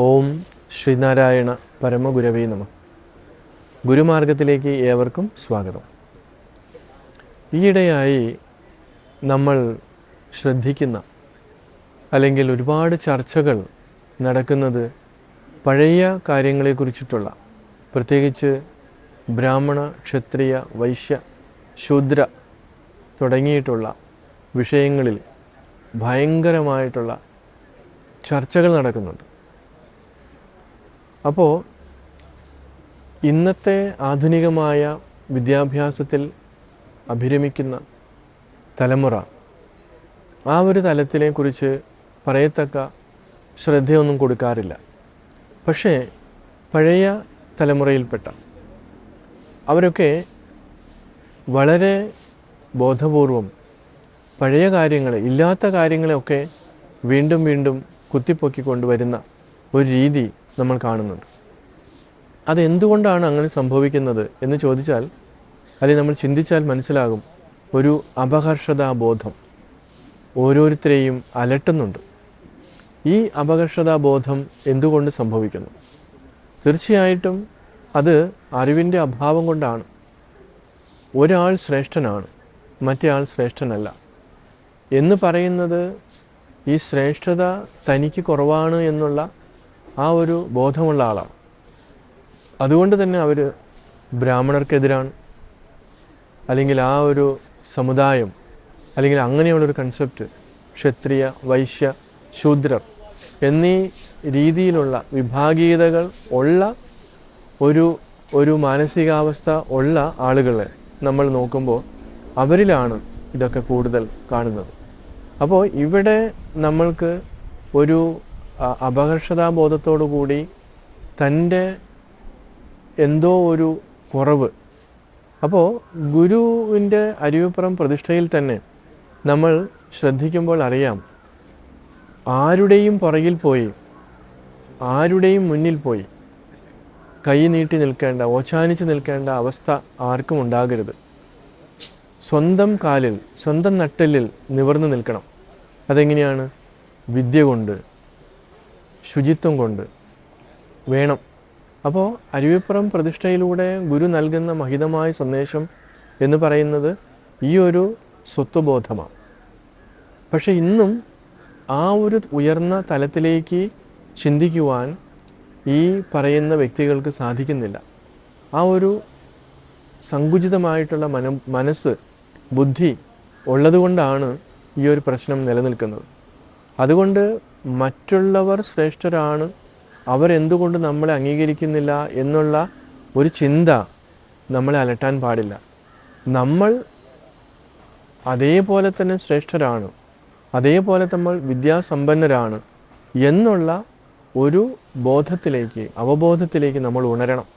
ഓം ശ്രീനാരായണ പരമഗുരവേ നമഃ. ഗുരുമാർഗത്തിലേക്ക് ഏവർക്കും സ്വാഗതം. ഈയിടെയായി നമ്മൾ ശ്രദ്ധിക്കുന്ന അല്ലെങ്കിൽ ഒരുപാട് ചർച്ചകൾ നടക്കുന്നത് പഴയ കാര്യങ്ങളെക്കുറിച്ചിട്ടുള്ള, പ്രത്യേകിച്ച് ബ്രാഹ്മണ, ക്ഷത്രിയ, വൈശ്യ, ശൂദ്ര തുടങ്ങിയിട്ടുള്ള വിഷയങ്ങളിൽ ഭയങ്കരമായിട്ടുള്ള ചർച്ചകൾ നടക്കുന്നുണ്ട്. അപ്പോൾ ഇന്നത്തെ ആധുനികമായ വിദ്യാഭ്യാസത്തിൽ അഭിരമിക്കുന്ന തലമുറ ആ ഒരു തലത്തിനെക്കുറിച്ച് പറയത്തക്ക ശ്രദ്ധയൊന്നും കൊടുക്കാറില്ല. പക്ഷേ പഴയ തലമുറയിൽപ്പെട്ട അവരൊക്കെ വളരെ ബോധപൂർവം പഴയ കാര്യങ്ങളെ, ഇല്ലാത്ത കാര്യങ്ങളെയൊക്കെ വീണ്ടും വീണ്ടും കുത്തിപ്പൊക്കിക്കൊണ്ടുവരുന്ന ഒരു രീതി നമ്മൾ കാണുന്നുണ്ട്. അതെന്തുകൊണ്ടാണ് അങ്ങനെ സംഭവിക്കുന്നത് എന്ന് ചോദിച്ചാൽ, അല്ലെങ്കിൽ നമ്മൾ ചിന്തിച്ചാൽ മനസ്സിലാകും, ഒരു അപകർഷതാബോധം ഓരോരുത്തരെയും അലട്ടുന്നുണ്ട്. ഈ അപകർഷതാബോധം എന്തുകൊണ്ട് സംഭവിക്കുന്നു? തീർച്ചയായിട്ടും അത് അറിവിൻ്റെ അഭാവം കൊണ്ടാണ്. ഒരാൾ ശ്രേഷ്ഠനാണ്, മറ്റേ ആൾ ശ്രേഷ്ഠനല്ല എന്ന് പറയുന്നത് ഈ ശ്രേഷ്ഠത തനിക്ക് കുറവാണ് എന്നുള്ള ആ ഒരു ബോധമുള്ള ആളാണ്. അതുകൊണ്ട് തന്നെ അവർ ബ്രാഹ്മണർക്കെതിരാണ്, അല്ലെങ്കിൽ ആ ഒരു സമുദായം, അല്ലെങ്കിൽ അങ്ങനെയുള്ളൊരു കൺസെപ്റ്റ്, ക്ഷത്രിയ, വൈശ്യ, ശൂദ്രർ എന്നീ രീതിയിലുള്ള വിഭാഗീയതകൾ ഉള്ള ഒരു മാനസികാവസ്ഥ ഉള്ള ആളുകളെ നമ്മൾ നോക്കുമ്പോൾ അവരിലാണ് ഇതൊക്കെ കൂടുതൽ കാണുന്നത്. അപ്പോൾ ഇവിടെ നമ്മൾക്ക് ഒരു അപകർഷതാബോധത്തോടു കൂടി തൻ്റെ എന്തോ ഒരു കുറവ്. അപ്പോൾ ഗുരുവിൻ്റെ അരുവിപ്പുറം പ്രതിഷ്ഠയിൽ തന്നെ നമ്മൾ ശ്രദ്ധിക്കുമ്പോൾ അറിയാം, ആരുടെയും പുറകിൽ പോയി, ആരുടെയും മുന്നിൽ പോയി കൈ നീട്ടി നിൽക്കേണ്ട, ഓച്ചാനിച്ച് നിൽക്കേണ്ട അവസ്ഥ ആർക്കും ഉണ്ടാകരുത്. സ്വന്തം കാലിൽ, സ്വന്തം നട്ടെല്ലിൽ നിവർന്നു നിൽക്കണം. അതെങ്ങനെയാണ്? വിദ്യ കൊണ്ട്, ശുചിത്വം കൊണ്ട് വേണം. അപ്പോൾ അരുവിപ്പുറം പ്രതിഷ്ഠയിലൂടെ ഗുരു നൽകുന്ന മഹിതമായ സന്ദേശം എന്ന് പറയുന്നത് ഈ ഒരു സ്വത്വബോധമാണ്. പക്ഷെ ഇന്നും ആ ഒരു ഉയർന്ന തലത്തിലേക്ക് ചിന്തിക്കുവാൻ ഈ പറയുന്ന വ്യക്തികൾക്ക് സാധിക്കുന്നില്ല. ആ ഒരു സങ്കുചിതമായിട്ടുള്ള മനസ്സ്, ബുദ്ധി ഉള്ളതുകൊണ്ടാണ് ഈ ഒരു പ്രശ്നം നിലനിൽക്കുന്നത്. അതുകൊണ്ട് മറ്റുള്ളവർ ശ്രേഷ്ഠരാണ്, അവരെന്തുകൊണ്ട് നമ്മളെ അംഗീകരിക്കുന്നില്ല എന്നുള്ള ഒരു ചിന്ത നമ്മളെ അലട്ടാൻ പാടില്ല. നമ്മൾ അതേപോലെ തന്നെ ശ്രേഷ്ഠരാണ്, അതേപോലെ നമ്മൾ വിദ്യാസമ്പന്നരാണ് എന്നുള്ള ഒരു ബോധത്തിലേക്ക്, അവബോധത്തിലേക്ക് നമ്മൾ ഉണരണം.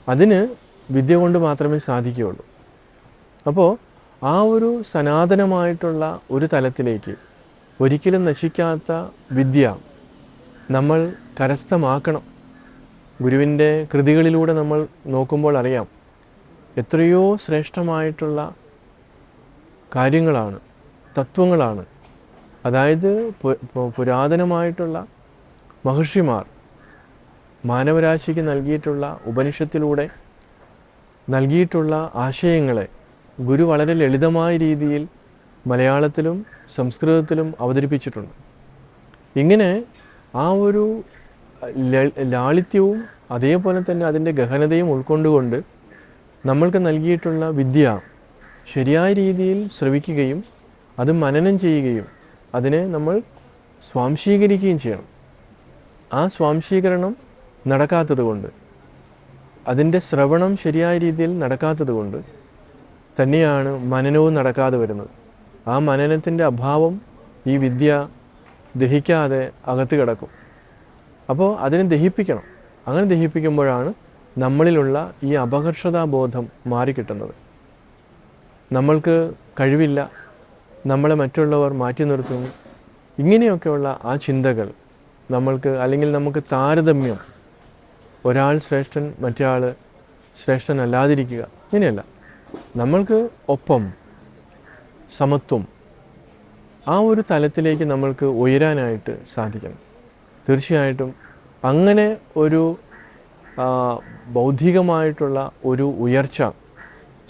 അതിന് വിദ്യ കൊണ്ട് മാത്രമേ സാധിക്കുകയുള്ളൂ. അപ്പോൾ ആ ഒരു സനാതനമായിട്ടുള്ള ഒരു തലത്തിലേക്ക്, ഒരിക്കലും നശിക്കാത്ത വിദ്യ നമ്മൾ കരസ്ഥമാക്കണം. ഗുരുവിൻ്റെ കൃതികളിലൂടെ നമ്മൾ നോക്കുമ്പോൾ അറിയാം, എത്രയോ ശ്രേഷ്ഠമായിട്ടുള്ള കാര്യങ്ങളാണ്, തത്വങ്ങളാണ്. അതായത് പുരാതനമായിട്ടുള്ള മഹർഷിമാർ മാനവരാശിക്ക് നൽകിയിട്ടുള്ള ഉപനിഷത്തിലൂടെ നൽകിയിട്ടുള്ള ആശയങ്ങളെ ഗുരു വളരെ ലളിതമായ രീതിയിൽ മലയാളത്തിലും സംസ്കൃതത്തിലും അവതരിപ്പിച്ചിട്ടുണ്ട്. ഇങ്ങനെ ആ ഒരു ലാളിത്യവും അതേപോലെ തന്നെ അതിൻ്റെ ഗഹനതയും ഉൾക്കൊണ്ടുകൊണ്ട് നമ്മൾക്ക് നൽകിയിട്ടുള്ള വിദ്യ ശരിയായ രീതിയിൽ ശ്രവിക്കുകയും അത് മനനം ചെയ്യുകയും അതിനെ നമ്മൾ സ്വാംശീകരിക്കുകയും ചെയ്യണം. ആ സ്വാംശീകരണം നടക്കാത്തത് കൊണ്ട്, അതിൻ്റെ ശ്രവണം ശരിയായ രീതിയിൽ നടക്കാത്തത് കൊണ്ട് തന്നെയാണ് മനനവും നടക്കാതെ വരുന്നത്. ആ മനനത്തിൻ്റെ അഭാവം ഈ വിദ്യ ദഹിക്കാതെ അകത്ത് കിടക്കും. അപ്പോൾ അതിനെ ദഹിപ്പിക്കണം. അങ്ങനെ ദഹിപ്പിക്കുമ്പോഴാണ് നമ്മളിലുള്ള ഈ അപകർഷതാബോധം മാറിക്കിട്ടുന്നത്. നമ്മൾക്ക് കഴിവില്ല, നമ്മളെ മറ്റുള്ളവർ മാറ്റി നിർത്തുന്നു, ഇങ്ങനെയൊക്കെയുള്ള ആ ചിന്തകൾ നമ്മൾക്ക്, അല്ലെങ്കിൽ നമുക്ക് താരതമ്യം, ഒരാൾ ശ്രേഷ്ഠൻ മറ്റേ ആൾ ശ്രേഷ്ഠനല്ലാതിരിക്കുക, ഇങ്ങനെയല്ല. നമ്മൾക്ക് ഒപ്പം സമത്വം, ആ ഒരു തലത്തിലേക്ക് നമ്മൾക്ക് ഉയരാനായിട്ട് സാധിക്കണം. തീർച്ചയായിട്ടും അങ്ങനെ ഒരു ബൗദ്ധികമായിട്ടുള്ള ഒരു ഉയർച്ച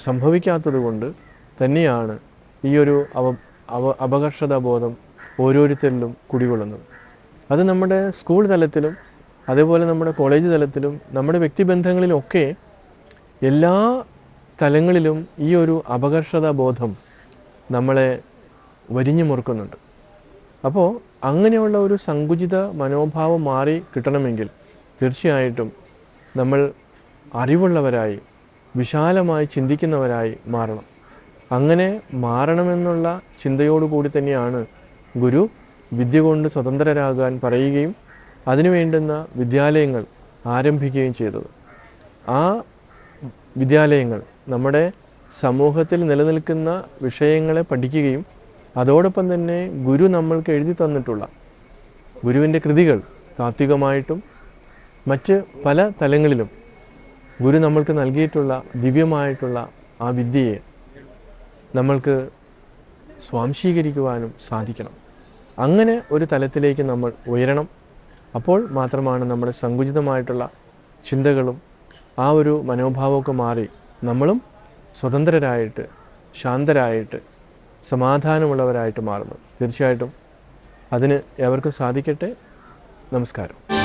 സംഭവിക്കാത്തത് കൊണ്ട് തന്നെയാണ് ഈ ഒരു അപകർഷതാബോധം ഓരോരുത്തരിലും കുടികൊള്ളുന്നത്. അത് നമ്മുടെ സ്കൂൾ തലത്തിലും അതേപോലെ നമ്മുടെ കോളേജ് തലത്തിലും നമ്മുടെ വ്യക്തിബന്ധങ്ങളിലൊക്കെ എല്ലാ തലങ്ങളിലും ഈ ഒരു അപകർഷതാബോധം നമ്മളെ വരിഞ്ഞു മുറുക്കുന്നുണ്ട്. അപ്പോൾ അങ്ങനെയുള്ള ഒരു സങ്കുചിത മനോഭാവം മാറി കിട്ടണമെങ്കിൽ തീർച്ചയായിട്ടും നമ്മൾ അറിവുള്ളവരായി വിശാലമായി ചിന്തിക്കുന്നവരായി മാറണം. അങ്ങനെ മാറണമെന്നുള്ള ചിന്തയോടുകൂടി തന്നെയാണ് ഗുരു വിദ്യ കൊണ്ട് സ്വതന്ത്രരാകാൻ പറയുകയും അതിനു വേണ്ടുന്ന വിദ്യാലയങ്ങൾ ആരംഭിക്കുകയും ചെയ്തത്. ആ വിദ്യാലയങ്ങൾ നമ്മുടെ സമൂഹത്തിൽ നിലനിൽക്കുന്ന വിഷയങ്ങളെ പഠിക്കുകയും അതോടൊപ്പം തന്നെ ഗുരു നമ്മൾക്ക് എഴുതി തന്നിട്ടുള്ള ഗുരുവിൻ്റെ കൃതികൾ താത്വികമായിട്ടും മറ്റ് പല തലങ്ങളിലും ഗുരു നമ്മൾക്ക് നൽകിയിട്ടുള്ള ദിവ്യമായിട്ടുള്ള ആ വിദ്യയെ നമ്മൾക്ക് സ്വാംശീകരിക്കുവാനും സാധിക്കണം. അങ്ങനെ ഒരു തലത്തിലേക്ക് നമ്മൾ ഉയരണം. അപ്പോൾ മാത്രമാണ് നമ്മുടെ സങ്കുചിതമായിട്ടുള്ള ചിന്തകളും ആ ഒരു മനോഭാവമൊക്കെ മാറി നമ്മളും സ്വതന്ത്രരായിട്ട് ശാന്തരായിട്ട് സമാധാനമുള്ളവരായിട്ട് മാറുന്നത്. തീർച്ചയായിട്ടും അതിന് എവർക്കും സാധിക്കട്ടെ. നമസ്കാരം.